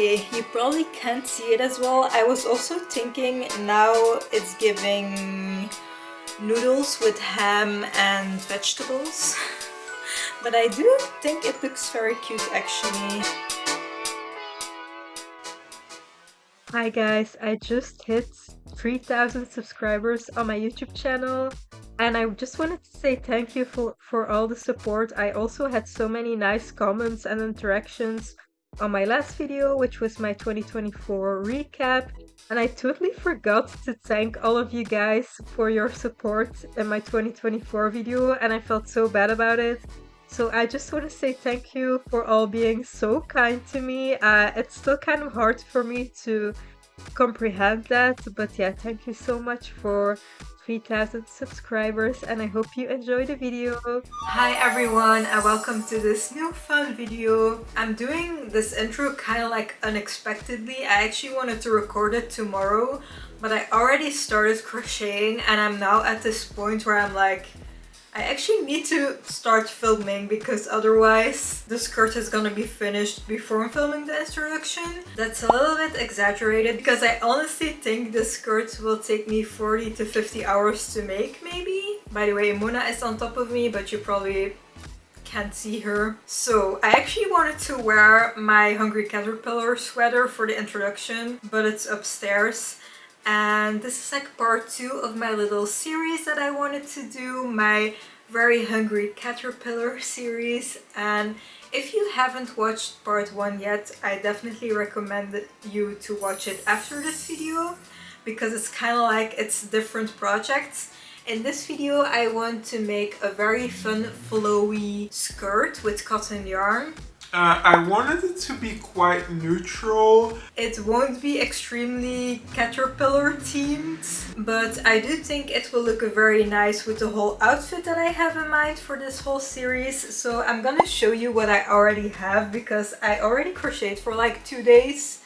Okay, you probably can't see it as well. I was also thinking now it's giving noodles with ham and vegetables. But I do think it looks very cute actually. Hi guys, I just hit 3,000 subscribers on my YouTube channel. And I just wanted to say thank you for all the support. I also had so many nice comments and interactions on my last video, which was my 2024 recap. And I totally forgot to thank all of you guys for your support in my 2024 video, and I felt so bad about it. So I just want to say thank you for all being so kind to me. It's still kind of hard for me to comprehend that, but yeah, thank you so much for 3,000 subscribers, and I hope you enjoy the video. Hi everyone, and welcome to this new fun video. I'm doing this intro kind of like unexpectedly. I actually wanted to record it tomorrow, but I already started crocheting and I'm now at this point where I'm like, I actually need to start filming because otherwise the skirt is gonna be finished before I'm filming the introduction. That's a little bit exaggerated because I honestly think the skirt will take me 40 to 50 hours to make maybe. By the way, Mona is on top of me, but you probably can't see her. So I actually wanted to wear my Hungry Caterpillar sweater for the introduction, but it's upstairs. And this is like part 2 of my little series that I wanted to do, my Very Hungry Caterpillar series. And if you haven't watched part 1 yet, I definitely recommend you to watch it after this video because it's kind of like it's different projects. In this video I want to make a very fun flowy skirt with cotton yarn. I wanted it to be quite neutral. It won't be extremely caterpillar themed, but I do think it will look very nice with the whole outfit that I have in mind for this whole series. So I'm gonna show you what I already have because I already crocheted for like 2 days,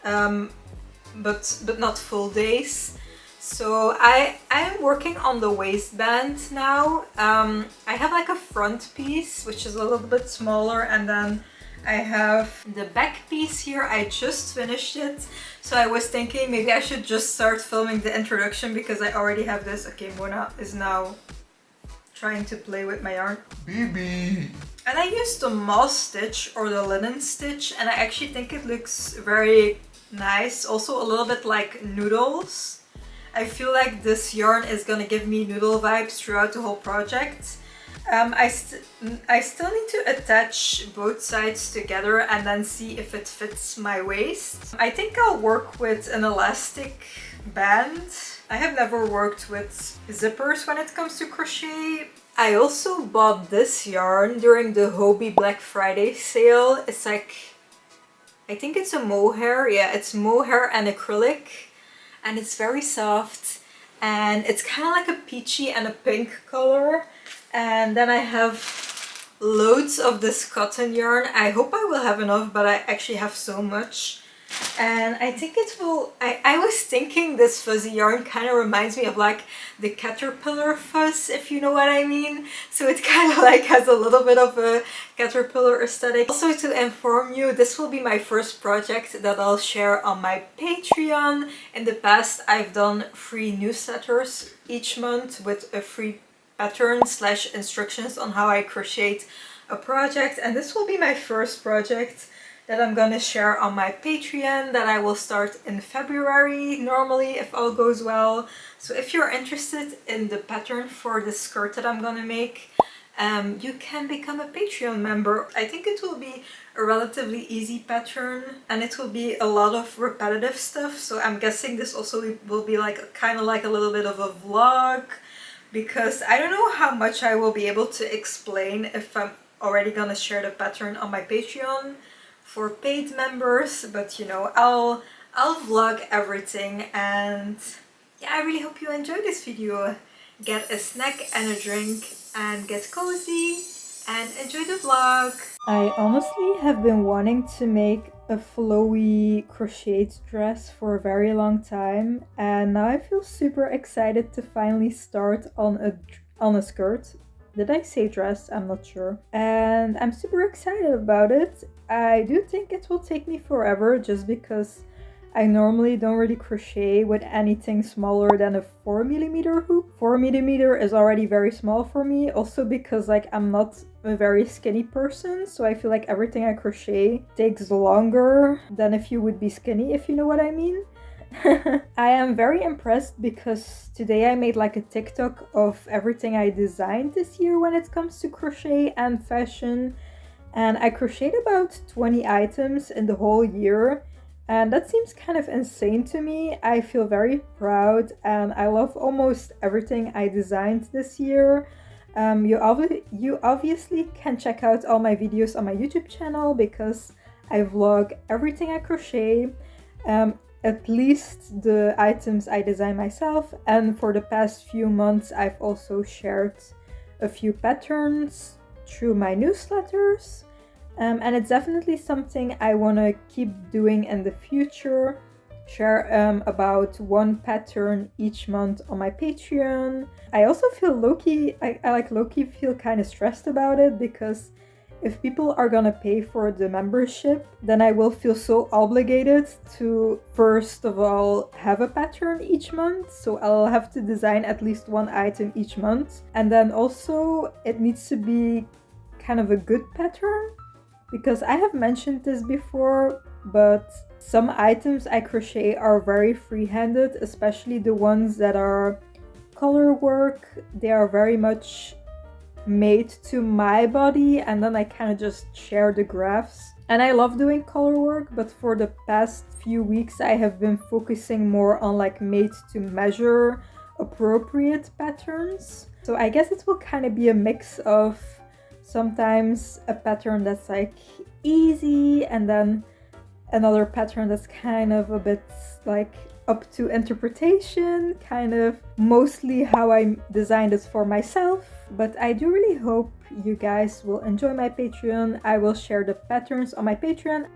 but not full days. So I am working on the waistband now. I have like a front piece which is a little bit smaller, and then I have the back piece here. I just finished it, so I was thinking maybe I should just start filming the introduction because I already have this. Okay, Mona is now trying to play with my yarn. Baby! And I used the moss stitch or the linen stitch, and I actually think it looks very nice. Also a little bit like noodles. I feel like this yarn is gonna give me noodle vibes throughout the whole project. I still need to attach both sides together and then see if it fits my waist. I think I'll work with an elastic band. I have never worked with zippers when it comes to crochet. I also bought this yarn during the Hobie Black Friday sale. It's like, I think it's a mohair. Yeah, it's mohair and acrylic. And it's very soft. And it's kind of like a peachy and a pink color. And then I have loads of this cotton yarn. I hope I will have enough, but I actually have so much. And I think it will... I was thinking this fuzzy yarn kind of reminds me of like the caterpillar fuzz, if you know what I mean. So it kind of like has a little bit of a caterpillar aesthetic. Also, to inform you, this will be my first project that I'll share on my Patreon. In the past, I've done free newsletters each month with a free pattern / instructions on how I crochet a project, and this will be my first project that I'm gonna share on my Patreon that I will start in February normally if all goes well. So if you're interested in the pattern for the skirt that I'm gonna make, you can become a Patreon member. I think it will be a relatively easy pattern and it will be a lot of repetitive stuff, so I'm guessing this also will be like kind of like a little bit of a vlog, because I don't know how much I will be able to explain if I'm already gonna share the pattern on my Patreon for paid members, but you know, I'll vlog everything. And yeah, I really hope you enjoy this video. Get a snack and a drink and get cozy and enjoy the vlog. I honestly have been wanting to make a flowy crocheted dress for a very long time, and now I feel super excited to finally start on a skirt. Did I say dress? I'm not sure. And I'm super excited about it. I do think it will take me forever just because I normally don't really crochet with anything smaller than a 4mm hoop. 4mm is already very small for me, also because like I'm not a very skinny person, so I feel like everything I crochet takes longer than if you would be skinny, if you know what I mean. I am very impressed because today I made like a TikTok of everything I designed this year when it comes to crochet and fashion, and I crocheted about 20 items in the whole year. And that seems kind of insane to me. I feel very proud and I love almost everything I designed this year. You obviously can check out all my videos on my YouTube channel because I vlog everything I crochet, at least the items I design myself. And for the past few months, I've also shared a few patterns through my newsletters. And it's definitely something I want to keep doing in the future. Share about one pattern each month on my Patreon. I also feel I like low-key feel kind of stressed about it because if people are gonna pay for the membership, then I will feel so obligated to first of all have a pattern each month. So I'll have to design at least one item each month. And then also it needs to be kind of a good pattern. Because I have mentioned this before, but some items I crochet are very free-handed, especially the ones that are color work. They are very much made to my body, and then I kind of just share the graphs. And I love doing color work, but for the past few weeks I have been focusing more on like made to measure appropriate patterns. So I guess it will kind of be a mix of sometimes a pattern that's like easy and then another pattern that's kind of a bit like up to interpretation, kind of mostly how I designed it for myself. But I do really hope you guys will enjoy my Patreon. I will share the patterns on my Patreon.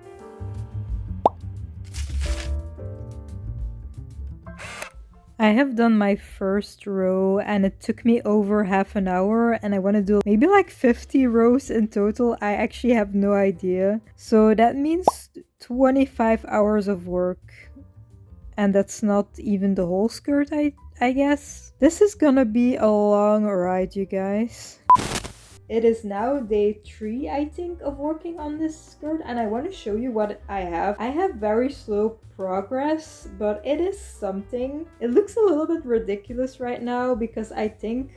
I have done my first row and it took me over half an hour, and I want to do maybe like 50 rows in total. I actually have no idea. So that means 25 hours of work. And that's not even the whole skirt, I guess. This is gonna be a long ride, you guys. It is now day 3, I think, of working on this skirt, and I want to show you what I have. I have very slow progress, but it is something. It looks a little bit ridiculous right now because I think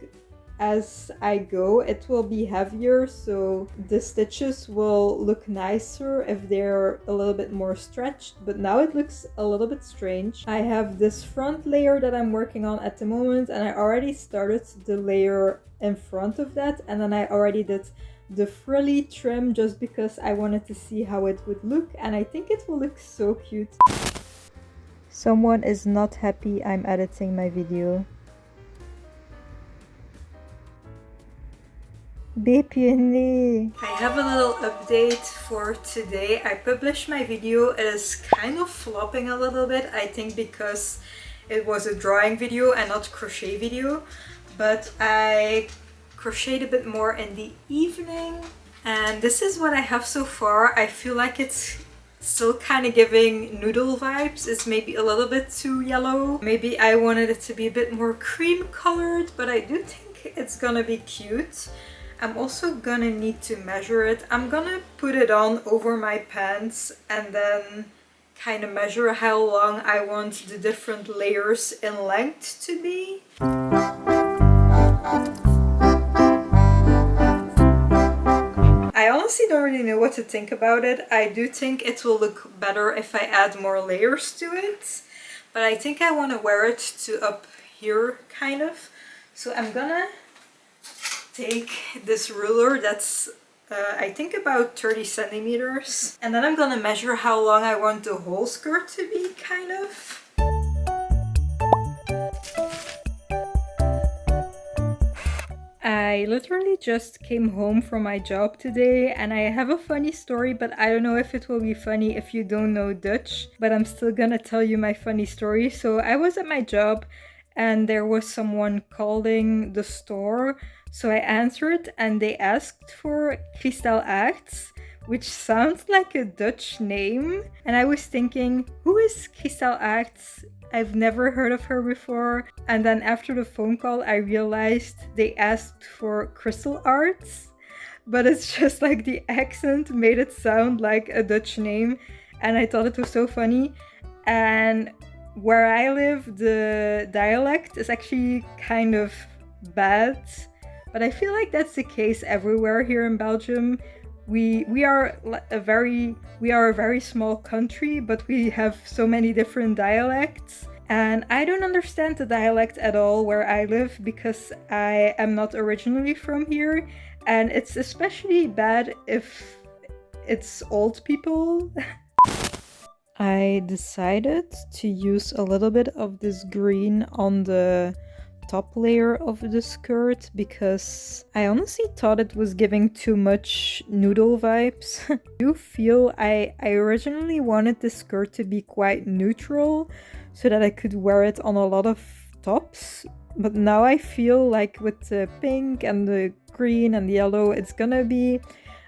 as I go it will be heavier, so the stitches will look nicer if they're a little bit more stretched, but now it looks a little bit strange. I have this front layer that I'm working on at the moment, and I already started the layer in front of that, and then I already did the frilly trim just because I wanted to see how it would look, and I think it will look so cute. Someone is not happy I'm editing my video. Baby, I have a little update for today. I published my video. It is kind of flopping a little bit, I think because it was a drawing video and not crochet video, but I crocheted a bit more in the evening, and this is what I have so far. I feel like it's still kind of giving noodle vibes. It's maybe a little bit too yellow. Maybe I wanted it to be a bit more cream colored, but I do think it's gonna be cute. I'm also gonna need to measure it. I'm gonna put it on over my pants and then kind of measure how long I want the different layers in length to be. I honestly don't really know what to think about it. I do think it will look better if I add more layers to it, but I think I want to wear it to up here kind of. So I'm gonna take this ruler that's I think about 30 centimeters, and then I'm gonna measure how long I want the whole skirt to be kind of. I literally just came home from my job today, and I have a funny story, but I don't know if it will be funny if you don't know Dutch, but I'm still gonna tell you my funny story. So I was at my job and there was someone calling the store, So I answered and they asked for Kristal Acts, which sounds like a Dutch name. And I was thinking, who is Kristal Acts? I've never heard of her before. And then after the phone call, I realized they asked for Crystal Arts. But it's just like the accent made it sound like a Dutch name. And I thought it was so funny. And where I live, the dialect is actually kind of bad. But I feel like that's the case everywhere here in Belgium. We are a very small country, but we have so many different dialects. And I don't understand the dialect at all where I live because I am not originally from here. And it's especially bad if it's old people. I decided to use a little bit of this green on the top layer of the skirt because I honestly thought it was giving too much noodle vibes. I do feel I originally wanted this skirt to be quite neutral so that I could wear it on a lot of tops, but now I feel like with the pink and the green and the yellow it's gonna be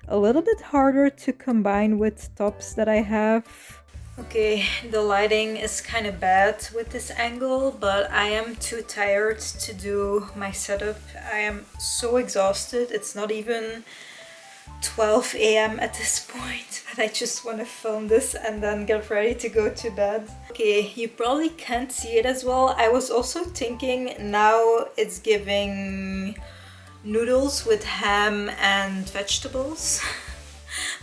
a little bit harder to combine with tops that I have. Okay, the lighting is kind of bad with this angle, but I am too tired to do my setup. I am so exhausted. It's not even 12 a.m. at this point, but I just want to film this and then get ready to go to bed. Okay, you probably can't see it as well. I was also thinking now it's giving noodles with ham and vegetables.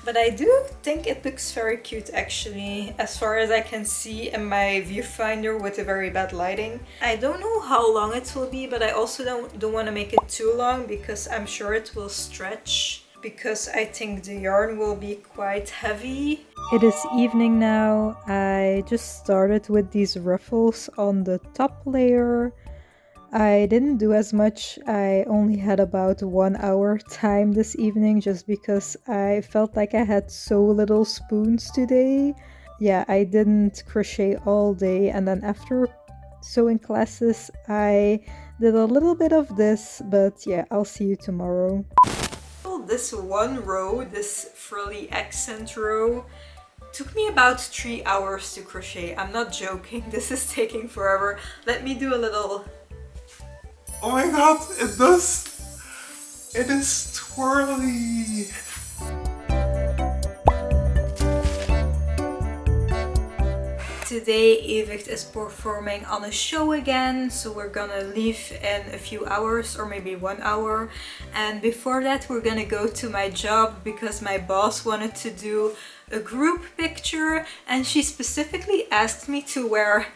But I do think it looks very cute actually, as far as I can see in my viewfinder with the very bad lighting. I don't know how long it will be, but I also don't want to make it too long because I'm sure it will stretch, because I think the yarn will be quite heavy. It is evening now. I just started with these ruffles on the top layer. I didn't do as much. I only had about 1 hour time this evening just because I felt like I had so little spoons today. Yeah, I didn't crochet all day, and then after sewing classes I did a little bit of this, but yeah, I'll see you tomorrow. This one row, this frilly accent row, took me about 3 hours to crochet. I'm not joking, this is taking forever. Let me do a little... Oh my god, it does. It is twirly. Today Evict is performing on a show again, so we're gonna leave in a few hours or maybe 1 hour. And before that we're gonna go to my job because my boss wanted to do a group picture and she specifically asked me to wear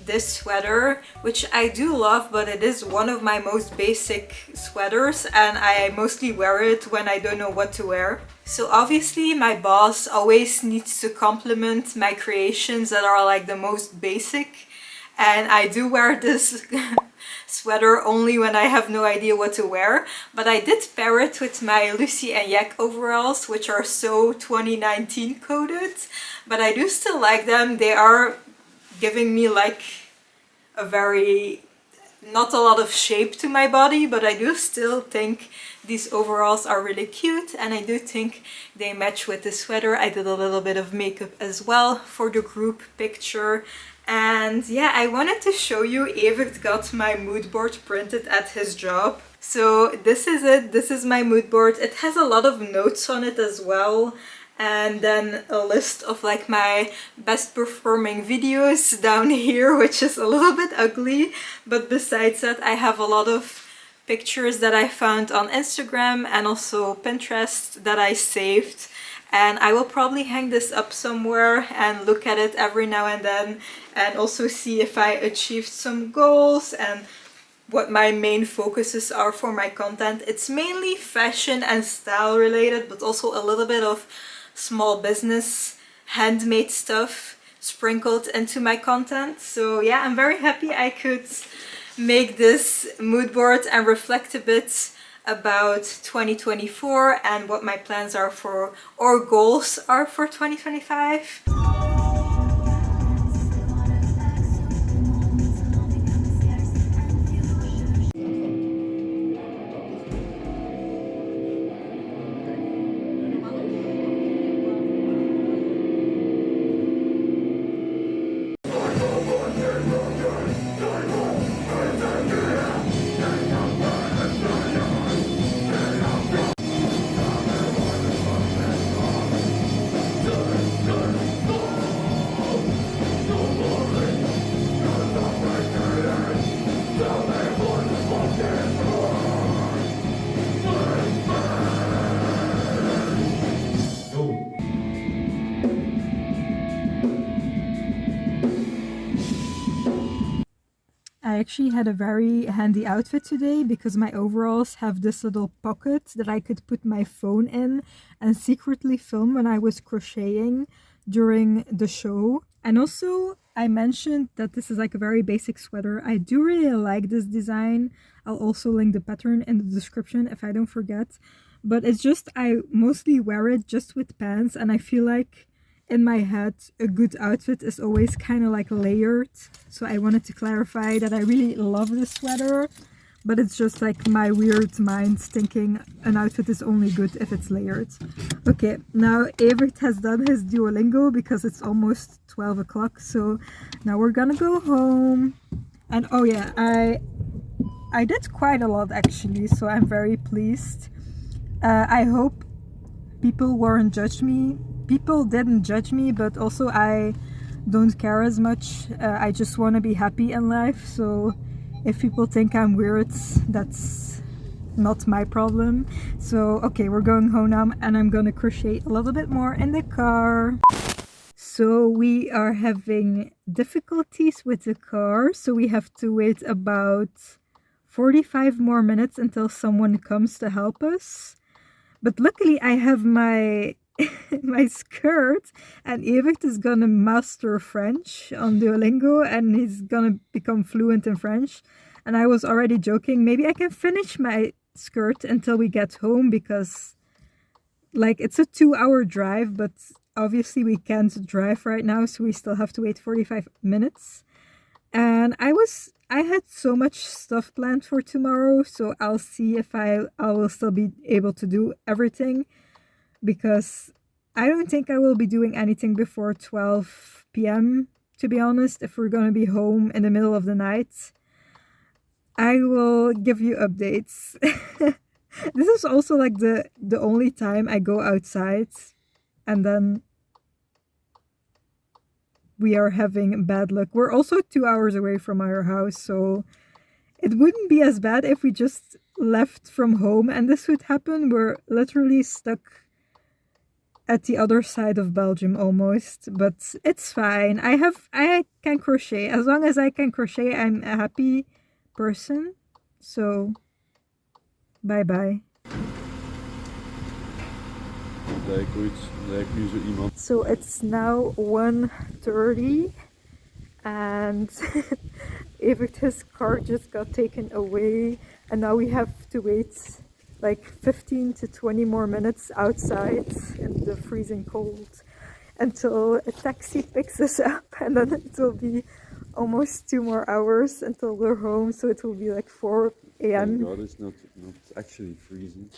this sweater, which I do love, but it is one of my most basic sweaters and I mostly wear it when I don't know what to wear. So obviously my boss always needs to compliment my creations that are like the most basic, and I do wear this sweater only when I have no idea what to wear, but I did pair it with my Lucy and Yak overalls, which are so 2019 coded, but I do still like them. They are giving me like a very, not a lot of shape to my body, but I do still think these overalls are really cute and I do think they match with the sweater. I did a little bit of makeup as well for the group picture. And yeah, I wanted to show you, Evert got my mood board printed at his job. So this is it, this is my mood board. It has a lot of notes on it as well. And then a list of like my best performing videos down here, which is a little bit ugly. But besides that, I have a lot of pictures that I found on Instagram and also Pinterest that I saved. And I will probably hang this up somewhere and look at it every now and then, and also see if I achieved some goals and what my main focuses are for my content. It's mainly fashion and style related, but also a little bit of small business handmade stuff sprinkled into my content. So yeah, I'm very happy I could make this mood board and reflect a bit about 2024 and what my plans are for, or goals are for 2025. I actually had a very handy outfit today because my overalls have this little pocket that I could put my phone in and secretly film when I was crocheting during the show. And also, I mentioned that this is like a very basic sweater. I do really like this design. I'll also link the pattern in the description if I don't forget. But it's just, I mostly wear it just with pants, and I feel like in my head a good outfit is always kind of like layered. So I wanted to clarify that I really love this sweater, but it's just like my weird mind thinking an outfit is only good if it's layered. Okay, now Evert has done his Duolingo because it's almost 12 o'clock, so now we're gonna go home. And oh yeah, I did quite a lot actually, so I'm very pleased. I hope people weren't judge me. People didn't judge me, but also I don't care as much. I just want to be happy in life, so if people think I'm weird, that's not my problem. So okay, we're going home now and I'm gonna crochet a little bit more in the car. So we are having difficulties with the car, so we have to wait about 45 more minutes until someone comes to help us. But luckily I have my my skirt, and Evert is gonna master French on Duolingo and he's gonna become fluent in French. And I was already joking, maybe I can finish my skirt until we get home, because like it's a 2-hour drive, but obviously we can't drive right now, so we still have to wait 45 minutes. And I had so much stuff planned for tomorrow, so I'll see if I will still be able to do everything, because I don't think I will be doing anything before 12 p.m. to be honest. If we're gonna be home in the middle of the night, I will give you updates. This is also like the only time I go outside, and then we are having bad luck. We're also 2 hours away from our house, so it wouldn't be as bad if we just left from home and this would happen. We're literally stuck at the other side of Belgium almost, but it's fine. I can crochet. As long as I can crochet, I'm a happy person. So bye bye. So it's now 1:30 and Evert's car just got taken away, and now we have to wait like 15 to 20 more minutes outside in the freezing cold until a taxi picks us up, and then it will be almost 2 more hours until we're home, so it will be like 4 a.m. Thank God it's not actually freezing.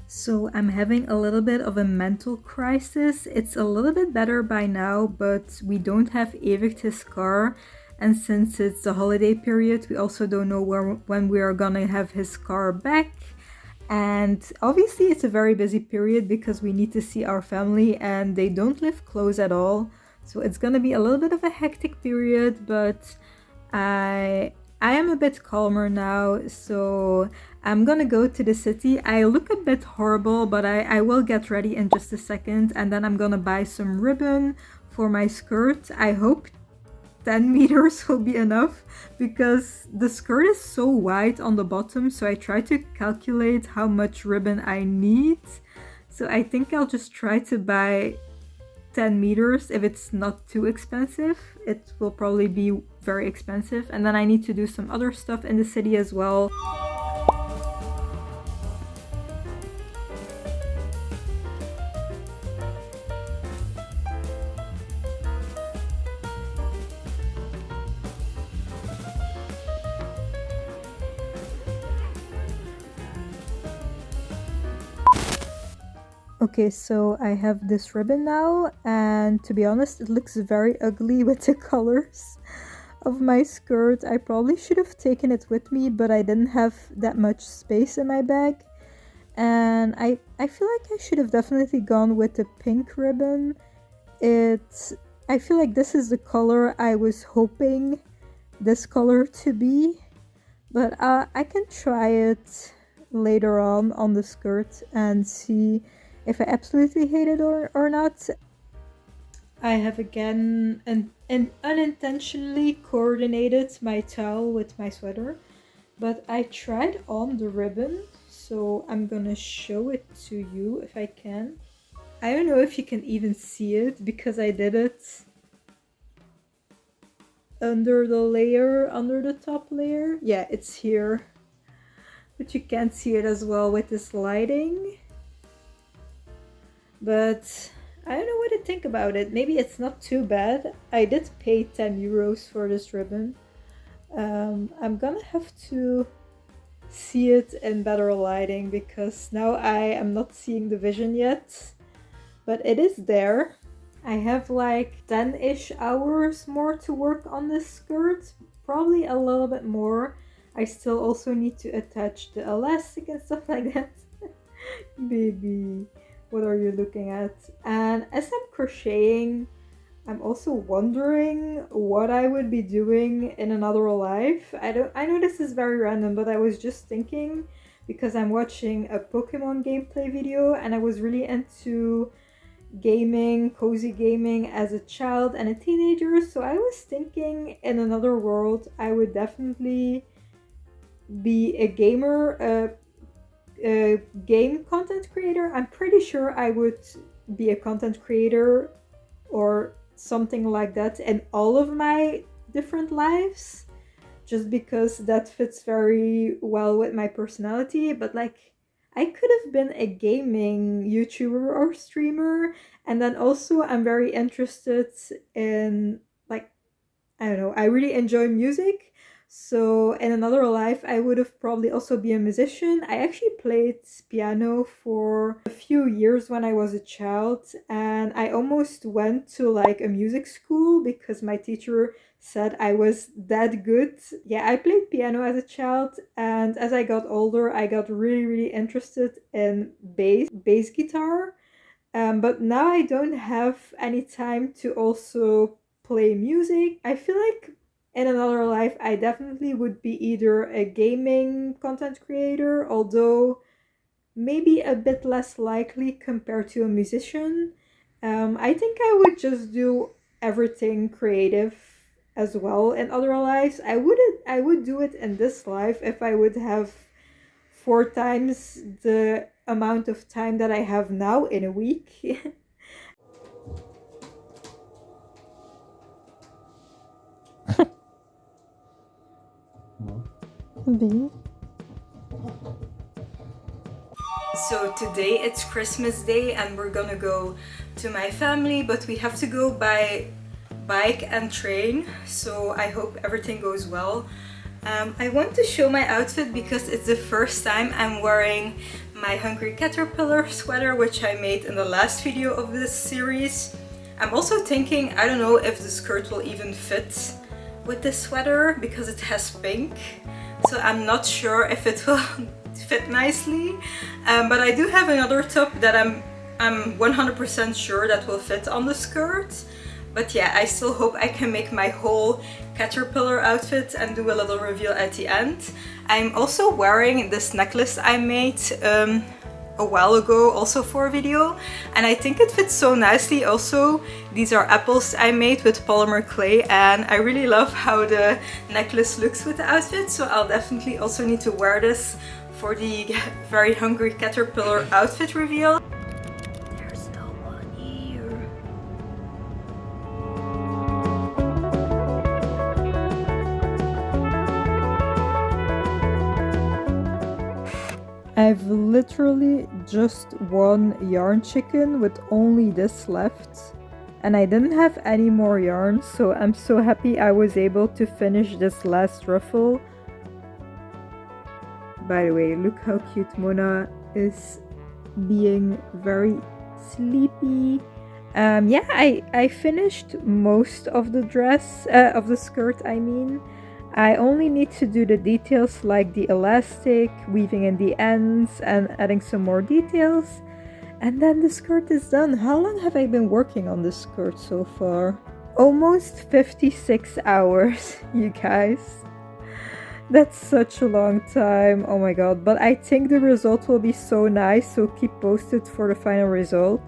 So I'm having a little bit of a mental crisis. It's a little bit better by now, but we don't have Evert's car. And since it's the holiday period, we also don't know when we are gonna have his car back. And obviously it's a very busy period because we need to see our family and they don't live close at all. So it's gonna be a little bit of a hectic period, but I am a bit calmer now, so I'm gonna go to the city. I look a bit horrible, but I will get ready in just a second, and then I'm gonna buy some ribbon for my skirt. I hope 10 meters will be enough because the skirt is so wide on the bottom, so I try to calculate how much ribbon I need. So I think I'll just try to buy 10 meters if it's not too expensive. It will probably be very expensive, and then I need to do some other stuff in the city as well. Okay, so I have this ribbon now, and to be honest, it looks very ugly with the colors of my skirt. I probably should have taken it with me, but I didn't have that much space in my bag. And I feel like I should have definitely gone with the pink ribbon. I feel like this is the color I was hoping this color to be, but I can try it later on the skirt and see if I absolutely hate it or not. I have again and unintentionally coordinated my towel with my sweater, but I tried on the ribbon, so I'm gonna show it to you if I can. I don't know if you can even see it because I did it under the layer, under the top layer. Yeah, it's here. But you can't see it as well with this lighting. But I don't know what to think about it. Maybe it's not too bad. I did pay 10 euros for this ribbon. I'm gonna have to see it in better lighting because now I am not seeing the vision yet. But it is there. I have like 10-ish hours more to work on this skirt. Probably a little bit more. I still also need to attach the elastic and stuff like that. Baby, what are you looking at? And as I'm crocheting, I'm also wondering what I would be doing in another life. I know this is very random, but I was just thinking because I'm watching a Pokemon gameplay video and I was really into gaming, cozy gaming as a child and a teenager. So I was thinking in another world, I would definitely be a gamer, a game content creator. I'm pretty sure I would be a content creator or something like that in all of my different lives, just because that fits very well with my personality. But like, I could have been a gaming YouTuber or streamer, and then also I'm very interested in, like, I don't know, I really enjoy music. So in another life, I would have probably also be a musician. I actually played piano for a few years when I was a child, and I almost went to like a music school because my teacher said I was that good. Yeah, I played piano as a child, and as I got older, I got really, really interested in bass guitar. But now I don't have any time to also play music. I feel like in another life I definitely would be either a gaming content creator, although maybe a bit less likely compared to a musician. I think I would just do everything creative as well in other lives. I would do it in this life if I would have 4 times the amount of time that I have now in a week. B. So today it's Christmas Day and we're gonna go to my family, but we have to go by bike and train, so I hope everything goes well. I want to show my outfit because it's the first time I'm wearing my Hungry Caterpillar sweater, which I made in the last video of this series. I'm also thinking, I don't know if the skirt will even fit with this sweater because it has pink, so I'm not sure if it will fit nicely. But I do have another top that I'm 100% sure that will fit on the skirt. But yeah, I still hope I can make my whole caterpillar outfit and do a little reveal at the end. I'm also wearing this necklace I made a while ago also for a video, and I think it fits so nicely. Also, these are apples I made with polymer clay, and I really love how the necklace looks with the outfit, so I'll definitely also need to wear this for the very Hungry Caterpillar outfit reveal. There's no one here. I've literally just one yarn chicken with only this left, and I didn't have any more yarn, so I'm so happy I was able to finish this last ruffle. By the way, look how cute Mona is being very sleepy. Yeah, I finished most of the dress, of the skirt I mean. I only need to do the details like the elastic, weaving in the ends and adding some more details. And then the skirt is done. How long have I been working on this skirt so far? Almost 56 hours, you guys. That's such a long time, oh my god. But I think the result will be so nice, so keep posted for the final result.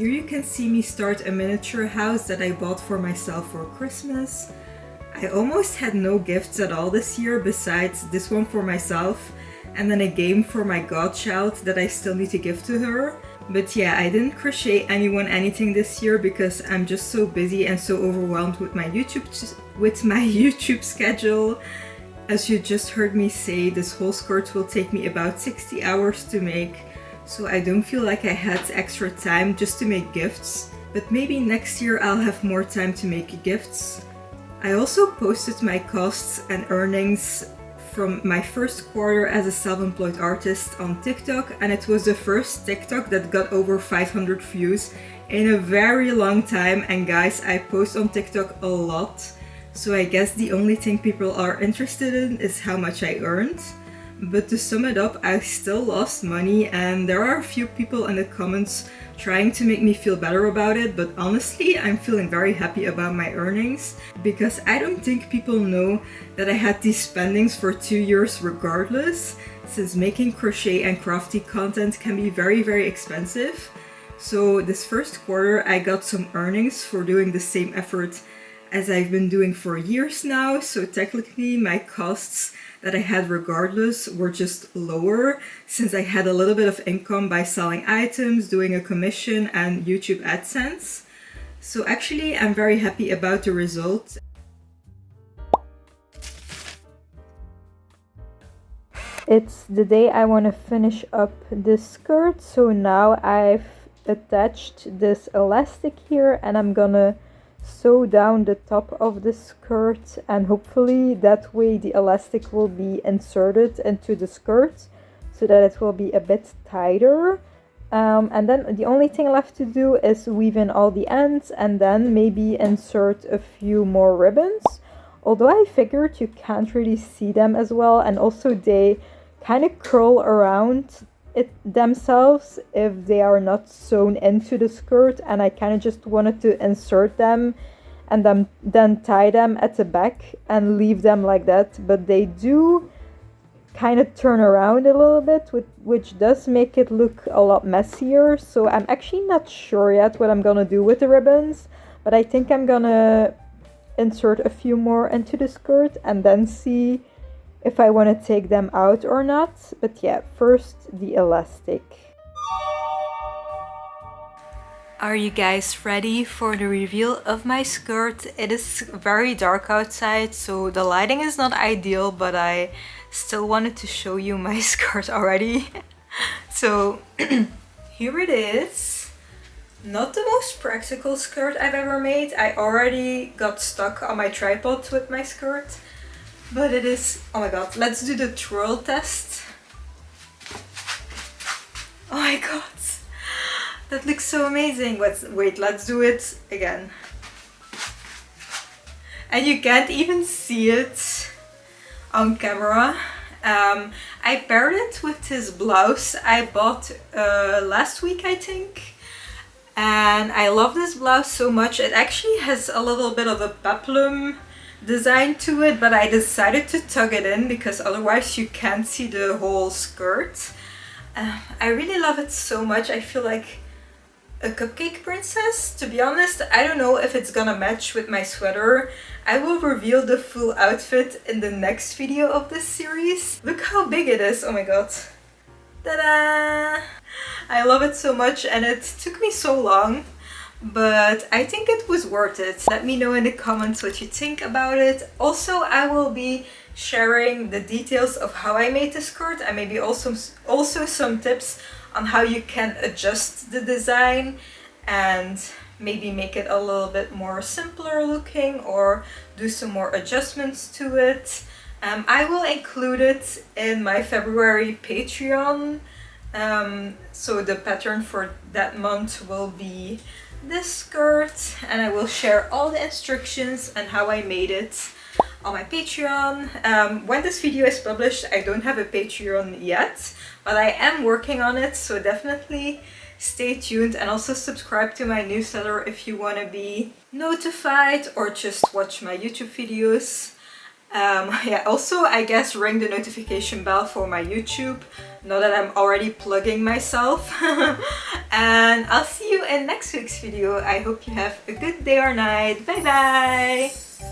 Here you can see me start a miniature house that I bought for myself for Christmas. I almost had no gifts at all this year besides this one for myself and then a game for my godchild that I still need to give to her. But yeah, I didn't crochet anyone anything this year because I'm just so busy and so overwhelmed with my YouTube schedule. As you just heard me say, this whole skirt will take me about 60 hours to make, so I don't feel like I had extra time just to make gifts. But maybe next year I'll have more time to make gifts. I also posted my costs and earnings from my first quarter as a self-employed artist on TikTok, and it was the first TikTok that got over 500 views in a very long time. And guys, I post on TikTok a lot, so I guess the only thing people are interested in is how much I earned. But to sum it up, I still lost money, and there are a few people in the comments trying to make me feel better about it, but honestly, I'm feeling very happy about my earnings because I don't think people know that I had these spendings for 2 years regardless, since making crochet and crafty content can be very, very expensive. So this first quarter, I got some earnings for doing the same effort as I've been doing for years now, so technically my costs that I had regardless were just lower since I had a little bit of income by selling items, doing a commission and YouTube AdSense. So actually I'm very happy about the result. It's the day I want to finish up this skirt, so now I've attached this elastic here and I'm gonna sew down the top of the skirt, and hopefully that way the elastic will be inserted into the skirt so that it will be a bit tighter. And then the only thing left to do is weave in all the ends and then maybe insert a few more ribbons. Although I figured you can't really see them as well, and also they kind of curl around it themselves if they are not sewn into the skirt, and I kind of just wanted to insert them and then tie them at the back and leave them like that. But they do kind of turn around a little bit, which does make it look a lot messier. So I'm actually not sure yet what I'm gonna do with the ribbons, but I think I'm gonna insert a few more into the skirt and then see if I want to take them out or not. But yeah, first the elastic. Are you guys ready for the reveal of my skirt? It is very dark outside, so the lighting is not ideal, but I still wanted to show you my skirt already. So here it is. Not the most practical skirt I've ever made. I already got stuck on my tripod with my skirt. But it is, oh my god, let's do the twirl test. Oh my god, that looks so amazing. Wait, let's do it again. And you can't even see it on camera. I paired it with this blouse I bought last week, I think. And I love this blouse so much. It actually has a little bit of a peplum design to it, but I decided to tug it in because otherwise you can't see the whole skirt. I really love it so much. I feel like a cupcake princess. To be honest, I don't know if it's gonna match with my sweater. I will reveal the full outfit in the next video of this series. Look how big it is. Oh my god. Ta-da! I love it so much, and it took me so long, but I think it was worth it. Let me know in the comments what you think about it. Also, I will be sharing the details of how I made the skirt and maybe also some tips on how you can adjust the design and maybe make it a little bit more simpler looking or do some more adjustments to it. I will include it in my February Patreon. So the pattern for that month will be this skirt, and I will share all the instructions and how I made it on my Patreon. When this video is published, I don't have a Patreon yet, but I am working on it, so definitely stay tuned and also subscribe to my newsletter if you want to be notified or just watch my YouTube videos. Yeah, also I guess ring the notification bell for my YouTube, now that I'm already plugging myself. And I'll see you in next week's video. I hope you have a good day or night. Bye bye!